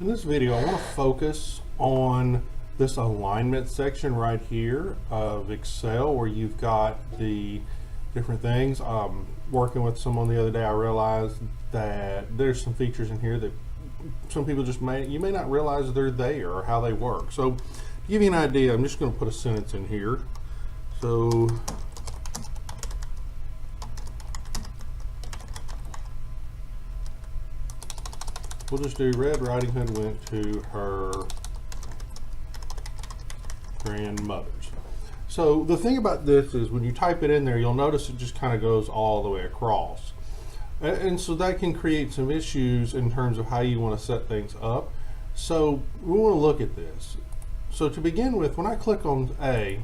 In this video, I want to focus on this alignment section right here of Excel where you've got the different things. Working with someone the other day, I realized that there's some features in here that some people you may not realize they're there or how they work. So to give you an idea, I'm just going to put a sentence in here. So we'll just do Red Riding Hood went to her grandmother's. So the thing about this is when you type it in there, you'll notice it just kind of goes all the way across. And so that can create some issues in terms of how you want to set things up. So we want to look at this. So to begin with, when I click on A,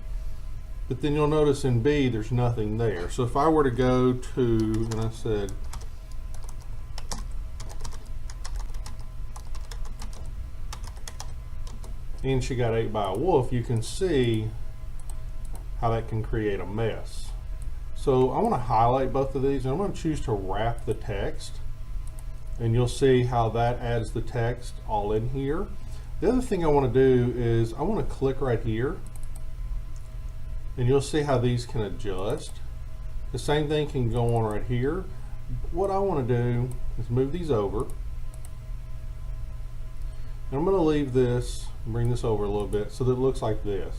but then you'll notice in B there's nothing there. So if I were to go to, and I said, and she got ate by a wolf, you can see how that can create a mess. So I want to highlight both of these and I'm going to choose to wrap the text, and you'll see how that adds the text all in here. The other thing I want to do is I want to click right here and you'll see how these can adjust. The same thing can go on right here. What I want to do is move these over. And I'm going to leave this, bring this over a little bit so that it looks like this.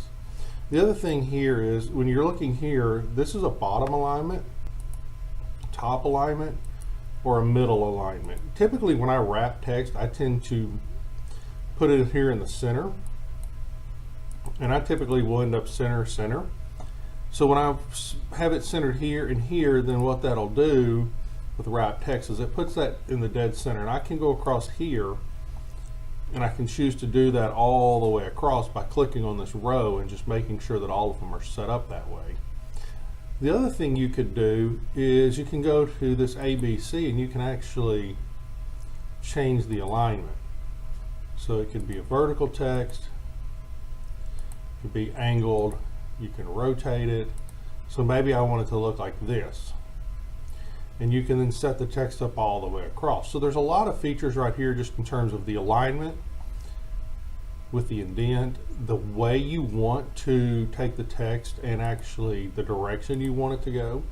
The other thing here is when you're looking here, this is a bottom alignment, top alignment, or a middle alignment. Typically when I wrap text, I tend to put it here in the center, and I typically will end up center. So when I have it centered here and here, then what that'll do with wrap text is it puts that in the dead center, and I can go across here and I can choose to do that all the way across by clicking on this row and just making sure that all of them are set up that way. The other thing you could do is you can go to this ABC and you can actually change the alignment. So it could be a vertical text, it could be angled, you can rotate it. So maybe I want it to look like this. And you can then set the text up all the way across. So there's a lot of features right here just in terms of the alignment with the indent, the way you want to take the text, and actually the direction you want it to go.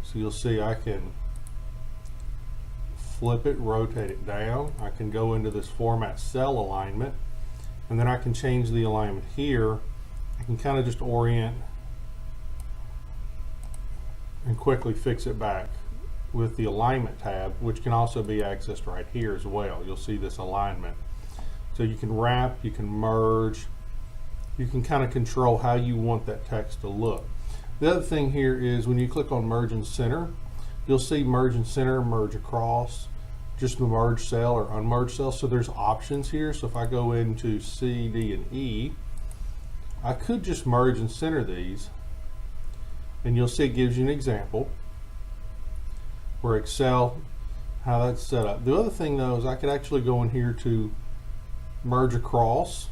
So you'll see I can flip it, rotate it down. I can go into this format cell alignment, and then I can change the alignment here. I can kind of just orient and quickly fix it back with the alignment tab, which can also be accessed right here as well. You'll see this alignment. So you can wrap, you can merge, you can kind of control how you want that text to look. The other thing here is when you click on merge and center, you'll see merge and center, merge across, just the merge cell or unmerge cell. So there's options here. So if I go into C, D, and E, I could just merge and center these, and you'll see it gives you an example where Excel, how that's set up. The other thing though is I could actually go in here to merge across,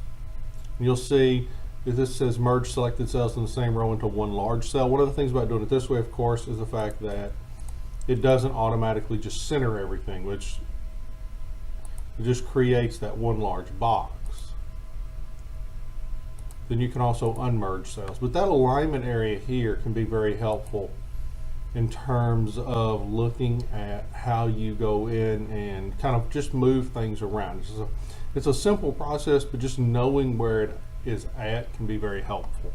and you'll see that this says merge selected cells in the same row into one large cell. One of the things about doing it this way, of course, is the fact that it doesn't automatically just center everything, which it just creates that one large box. Then you can also unmerge cells. But that alignment area here can be very helpful in terms of looking at how you go in and kind of just move things around. It's a simple process, but just knowing where it is at can be very helpful.